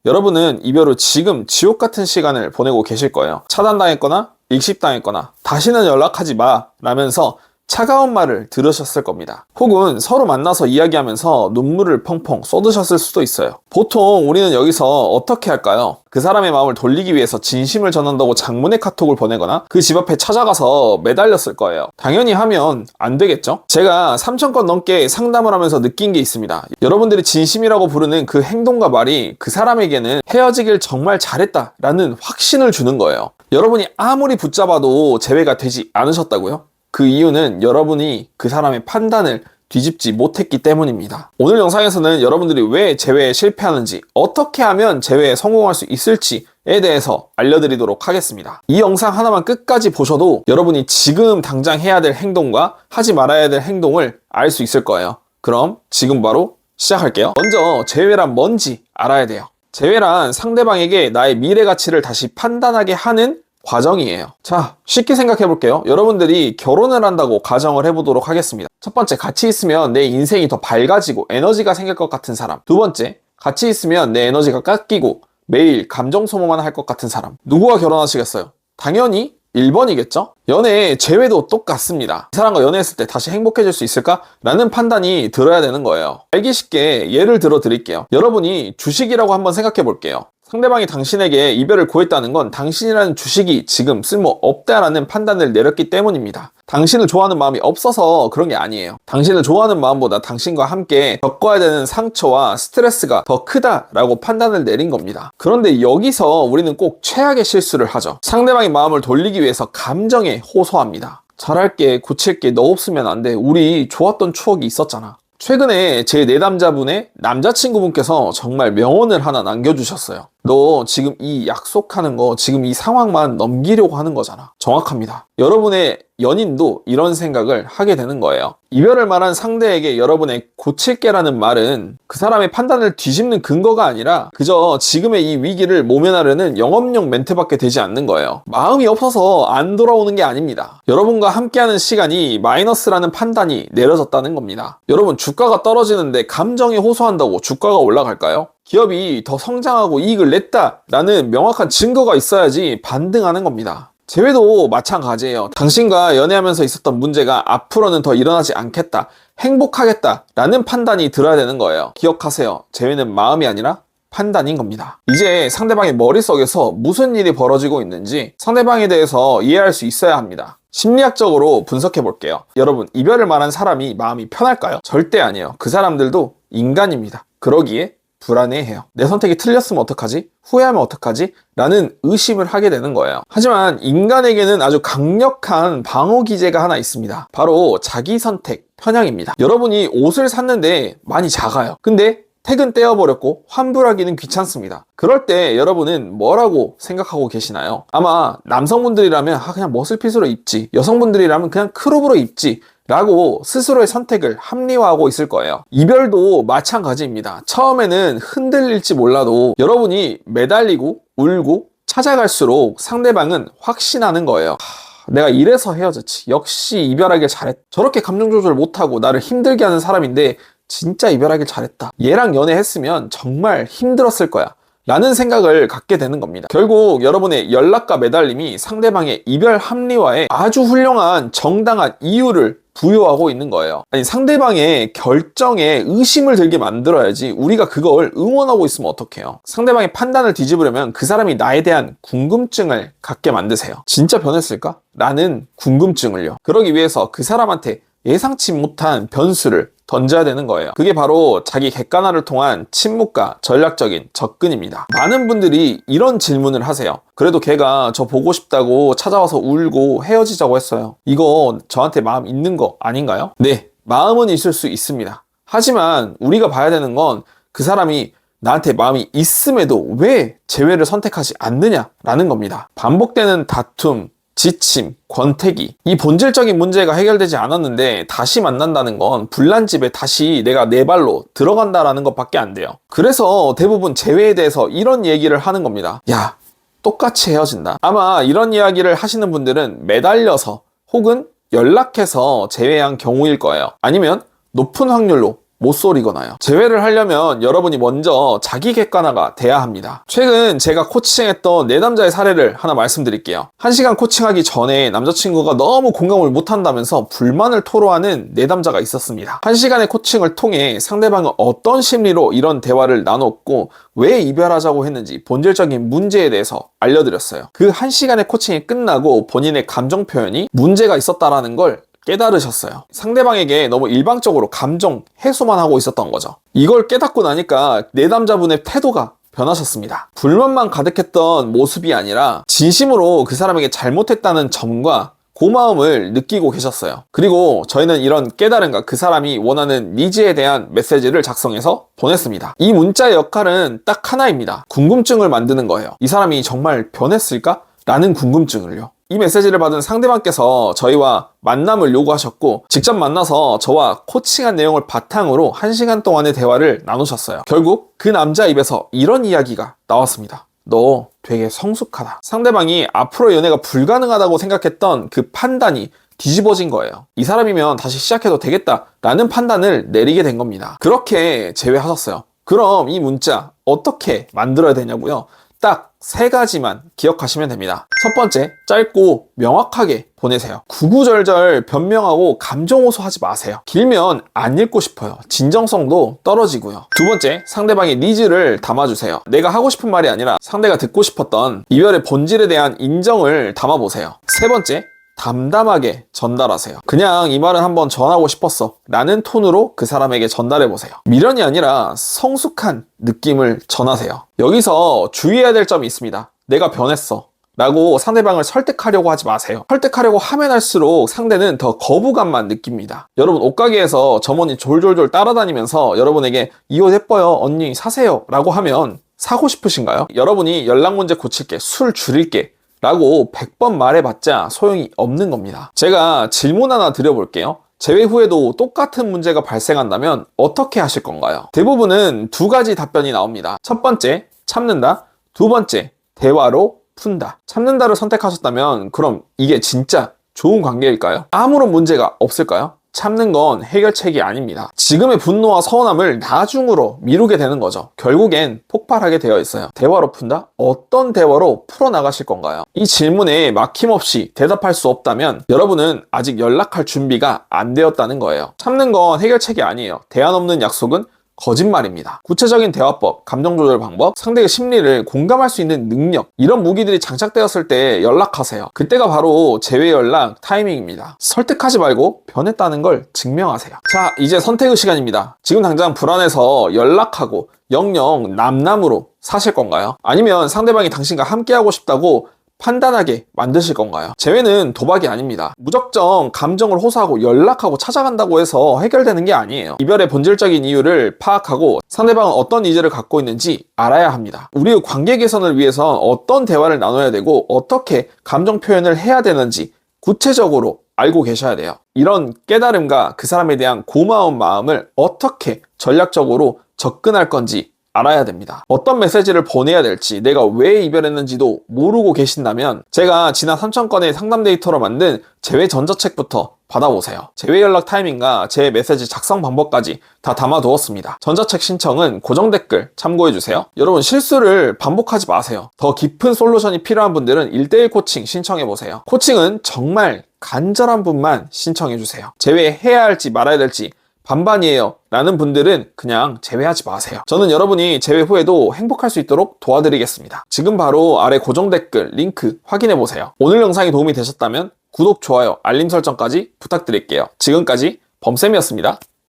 여러분은 이별 후 지금 지옥 같은 시간을 보내고 계실 거예요. 차단당했거나 익십당했거나 다시는 연락하지 마 라면서 차가운 말을 들으셨을 겁니다. 혹은 서로 만나서 이야기하면서 눈물을 펑펑 쏟으셨을 수도 있어요. 보통 우리는 여기서 어떻게 할까요? 그 사람의 마음을 돌리기 위해서 진심을 전한다고 장문의 카톡을 보내거나 그 집 앞에 찾아가서 매달렸을 거예요. 당연히 하면 안 되겠죠? 제가 3,000건 넘게 상담을 하면서 느낀 게 있습니다. 여러분들이 진심이라고 부르는 그 행동과 말이 그 사람에게는 헤어지길 정말 잘했다라는 확신을 주는 거예요. 여러분이 아무리 붙잡아도 재회가 되지 않으셨다고요? 그 이유는 여러분이 그 사람의 판단을 뒤집지 못했기 때문입니다. 오늘 영상에서는 여러분들이 왜 재회에 실패하는지, 어떻게 하면 재회에 성공할 수 있을지에 대해서 알려드리도록 하겠습니다. 이 영상 하나만 끝까지 보셔도 여러분이 지금 당장 해야 될 행동과 하지 말아야 될 행동을 알 수 있을 거예요. 그럼 지금 바로 시작할게요. 먼저 재회란 뭔지 알아야 돼요. 재회란 상대방에게 나의 미래 가치를 다시 판단하게 하는 과정이에요. 자, 쉽게 생각해 볼게요. 여러분들이 결혼을 한다고 가정을 해보도록 하겠습니다. 첫 번째, 같이 있으면 내 인생이 더 밝아지고 에너지가 생길 것 같은 사람. 두 번째, 같이 있으면 내 에너지가 깎이고 매일 감정 소모만 할 것 같은 사람. 누구와 결혼하시겠어요? 당연히 1번이겠죠? 연애 재회도 똑같습니다. 이 사람과 연애했을 때 다시 행복해질 수 있을까? 라는 판단이 들어야 되는 거예요. 알기 쉽게 예를 들어 드릴게요. 여러분이 주식이라고 한번 생각해 볼게요. 상대방이 당신에게 이별을 고했다는 건 당신이라는 주식이 지금 쓸모없다라는 판단을 내렸기 때문입니다. 당신을 좋아하는 마음이 없어서 그런 게 아니에요. 당신을 좋아하는 마음보다 당신과 함께 겪어야 되는 상처와 스트레스가 더 크다라고 판단을 내린 겁니다. 그런데 여기서 우리는 꼭 최악의 실수를 하죠. 상대방의 마음을 돌리기 위해서 감정에 호소합니다. 잘할게, 고칠게, 너 없으면 안 돼. 우리 좋았던 추억이 있었잖아. 최근에 제 내담자분의 남자친구분께서 정말 명언을 하나 남겨주셨어요. 너 지금 이 약속하는 거, 지금 이 상황만 넘기려고 하는 거잖아. 정확합니다. 여러분의 연인도 이런 생각을 하게 되는 거예요. 이별을 말한 상대에게 여러분의 고칠게라는 말은 그 사람의 판단을 뒤집는 근거가 아니라 그저 지금의 이 위기를 모면하려는 영업용 멘트밖에 되지 않는 거예요. 마음이 없어서 안 돌아오는 게 아닙니다. 여러분과 함께하는 시간이 마이너스라는 판단이 내려졌다는 겁니다. 여러분, 주가가 떨어지는데 감정에 호소한다고 주가가 올라갈까요? 기업이 더 성장하고 이익을 냈다라는 명확한 증거가 있어야지 반등하는 겁니다. 재회도 마찬가지예요. 당신과 연애하면서 있었던 문제가 앞으로는 더 일어나지 않겠다, 행복하겠다라는 판단이 들어야 되는 거예요. 기억하세요. 재회는 마음이 아니라 판단인 겁니다. 이제 상대방의 머릿속에서 무슨 일이 벌어지고 있는지 상대방에 대해서 이해할 수 있어야 합니다. 심리학적으로 분석해 볼게요. 여러분, 이별을 말한 사람이 마음이 편할까요? 절대 아니에요. 그 사람들도 인간입니다. 그러기에 불안해해요. 내 선택이 틀렸으면 어떡하지? 후회하면 어떡하지? 라는 의심을 하게 되는 거예요. 하지만 인간에게는 아주 강력한 방어 기제가 하나 있습니다. 바로 자기 선택 편향입니다. 여러분이 옷을 샀는데 많이 작아요. 근데 택은 떼어버렸고 환불하기는 귀찮습니다. 그럴 때 여러분은 뭐라고 생각하고 계시나요? 아마 남성분들이라면 그냥 머슬핏으로 입지, 여성분들이라면 그냥 크롭으로 입지 라고 스스로의 선택을 합리화하고 있을 거예요. 이별도 마찬가지입니다. 처음에는 흔들릴지 몰라도 여러분이 매달리고 울고 찾아갈수록 상대방은 확신하는 거예요. 내가 이래서 헤어졌지. 역시 이별하길 잘했다. 저렇게 감정 조절 못하고 나를 힘들게 하는 사람인데 진짜 이별하길 잘했다. 얘랑 연애했으면 정말 힘들었을 거야. 라는 생각을 갖게 되는 겁니다. 결국 여러분의 연락과 매달림이 상대방의 이별 합리화에 아주 훌륭한 정당한 이유를 부여하고 있는 거예요. 아니, 상대방의 결정에 의심을 들게 만들어야지 우리가 그걸 응원하고 있으면 어떡해요. 상대방의 판단을 뒤집으려면 그 사람이 나에 대한 궁금증을 갖게 만드세요. 진짜 변했을까? 라는 궁금증을요. 그러기 위해서 그 사람한테 예상치 못한 변수를 던져야 되는 거예요. 그게 바로 자기 객관화를 통한 침묵과 전략적인 접근입니다. 많은 분들이 이런 질문을 하세요. 그래도 걔가 저 보고 싶다고 찾아와서 울고 헤어지자고 했어요. 이거 저한테 마음 있는 거 아닌가요? 네, 마음은 있을 수 있습니다. 하지만 우리가 봐야 되는 건 그 사람이 나한테 마음이 있음에도 왜 재회를 선택하지 않느냐라는 겁니다. 반복되는 다툼, 지침, 권태기, 이 본질적인 문제가 해결되지 않았는데 다시 만난다는 건 불난 집에 다시 내가 내 발로 들어간다라는 것밖에 안 돼요. 그래서 대부분 재회에 대해서 이런 얘기를 하는 겁니다. 야, 똑같이 헤어진다. 아마 이런 이야기를 하시는 분들은 매달려서 혹은 연락해서 재회한 경우일 거예요. 아니면 높은 확률로 모쏠이거나요. 제외를 하려면 여러분이 먼저 자기 객관화가 돼야 합니다. 최근 제가 코칭했던 내남자의 사례를 하나 말씀드릴게요. 1시간 코칭하기 전에 남자친구가 너무 공감을 못한다면서 불만을 토로하는 내남자가 있었습니다. 1시간의 코칭을 통해 상대방은 어떤 심리로 이런 대화를 나눴고 왜 이별하자고 했는지 본질적인 문제에 대해서 알려드렸어요. 그 1시간의 코칭이 끝나고 본인의 감정 표현이 문제가 있었다라는 걸 깨달으셨어요. 상대방에게 너무 일방적으로 감정 해소만 하고 있었던 거죠. 이걸 깨닫고 나니까 내담자분의 태도가 변하셨습니다. 불만만 가득했던 모습이 아니라 진심으로 그 사람에게 잘못했다는 점과 고마움을 느끼고 계셨어요. 그리고 저희는 이런 깨달음과 그 사람이 원하는 니즈에 대한 메시지를 작성해서 보냈습니다. 이 문자의 역할은 딱 하나입니다. 궁금증을 만드는 거예요. 이 사람이 정말 변했을까? 라는 궁금증을요. 이 메시지를 받은 상대방께서 저희와 만남을 요구하셨고 직접 만나서 저와 코칭한 내용을 바탕으로 1시간 동안의 대화를 나누셨어요. 결국 그 남자 입에서 이런 이야기가 나왔습니다. 너 되게 성숙하다. 상대방이 앞으로 연애가 불가능하다고 생각했던 그 판단이 뒤집어진 거예요. 이 사람이면 다시 시작해도 되겠다라는 판단을 내리게 된 겁니다. 그렇게 제외하셨어요. 그럼 이 문자 어떻게 만들어야 되냐고요? 딱 3가지만 기억하시면 됩니다. 첫 번째, 짧고 명확하게 보내세요. 구구절절 변명하고 감정 호소하지 마세요. 길면 안 읽고 싶어요. 진정성도 떨어지고요. 두 번째, 상대방의 니즈를 담아주세요. 내가 하고 싶은 말이 아니라 상대가 듣고 싶었던 이별의 본질에 대한 인정을 담아보세요. 세 번째, 담담하게 전달하세요. 그냥 이 말은 한번 전하고 싶었어 라는 톤으로 그 사람에게 전달해보세요. 미련이 아니라 성숙한 느낌을 전하세요. 여기서 주의해야 될 점이 있습니다. 내가 변했어 라고 상대방을 설득하려고 하지 마세요. 설득하려고 하면 할수록 상대는 더 거부감만 느낍니다. 여러분 옷가게에서 점원이 졸졸졸 따라다니면서 여러분에게 이 옷 예뻐요 언니 사세요 라고 하면 사고 싶으신가요? 여러분이 연락 문제 고칠게, 술 줄일게 라고 100번 말해봤자 소용이 없는 겁니다. 제가 질문 하나 드려볼게요. 재회 후에도 똑같은 문제가 발생한다면 어떻게 하실 건가요? 대부분은 2가지 답변이 나옵니다. 첫 번째, 참는다. 두 번째, 대화로 푼다. 참는다를 선택하셨다면 그럼 이게 진짜 좋은 관계일까요? 아무런 문제가 없을까요? 참는 건 해결책이 아닙니다. 지금의 분노와 서운함을 나중으로 미루게 되는 거죠. 결국엔 폭발하게 되어 있어요. 대화로 푼다? 어떤 대화로 풀어나가실 건가요? 이 질문에 막힘없이 대답할 수 없다면 여러분은 아직 연락할 준비가 안 되었다는 거예요. 참는 건 해결책이 아니에요. 대안 없는 약속은 거짓말입니다. 구체적인 대화법, 감정조절 방법, 상대의 심리를 공감할 수 있는 능력, 이런 무기들이 장착되었을 때 연락하세요. 그때가 바로 재회 연락 타이밍입니다. 설득하지 말고 변했다는 걸 증명하세요. 자, 이제 선택의 시간입니다. 지금 당장 불안해서 연락하고 영영 남남으로 사실 건가요? 아니면 상대방이 당신과 함께하고 싶다고 판단하게 만드실 건가요? 재회는 도박이 아닙니다. 무작정 감정을 호소하고 연락하고 찾아간다고 해서 해결되는 게 아니에요. 이별의 본질적인 이유를 파악하고 상대방은 어떤 니즈를 갖고 있는지 알아야 합니다. 우리의 관계 개선을 위해선 어떤 대화를 나눠야 되고 어떻게 감정 표현을 해야 되는지 구체적으로 알고 계셔야 돼요. 이런 깨달음과 그 사람에 대한 고마운 마음을 어떻게 전략적으로 접근할 건지 알아야 됩니다. 어떤 메시지를 보내야 될지, 내가 왜 이별했는지도 모르고 계신다면 제가 지난 3,000건의 상담 데이터로 만든 재회 전자책부터 받아보세요. 재회 연락 타이밍과 제 메시지 작성 방법까지 다 담아두었습니다. 전자책 신청은 고정 댓글 참고해주세요. 여러분 실수를 반복하지 마세요. 더 깊은 솔루션이 필요한 분들은 1:1 코칭 신청해보세요. 코칭은 정말 간절한 분만 신청해주세요. 재회해야 할지 말아야 될지 반반이에요 라는 분들은 그냥 제외하지 마세요. 저는 여러분이 제외 후에도 행복할 수 있도록 도와드리겠습니다. 지금 바로 아래 고정 댓글 링크 확인해보세요. 오늘 영상이 도움이 되셨다면 구독, 좋아요, 알림 설정까지 부탁드릴게요. 지금까지 범쌤이었습니다.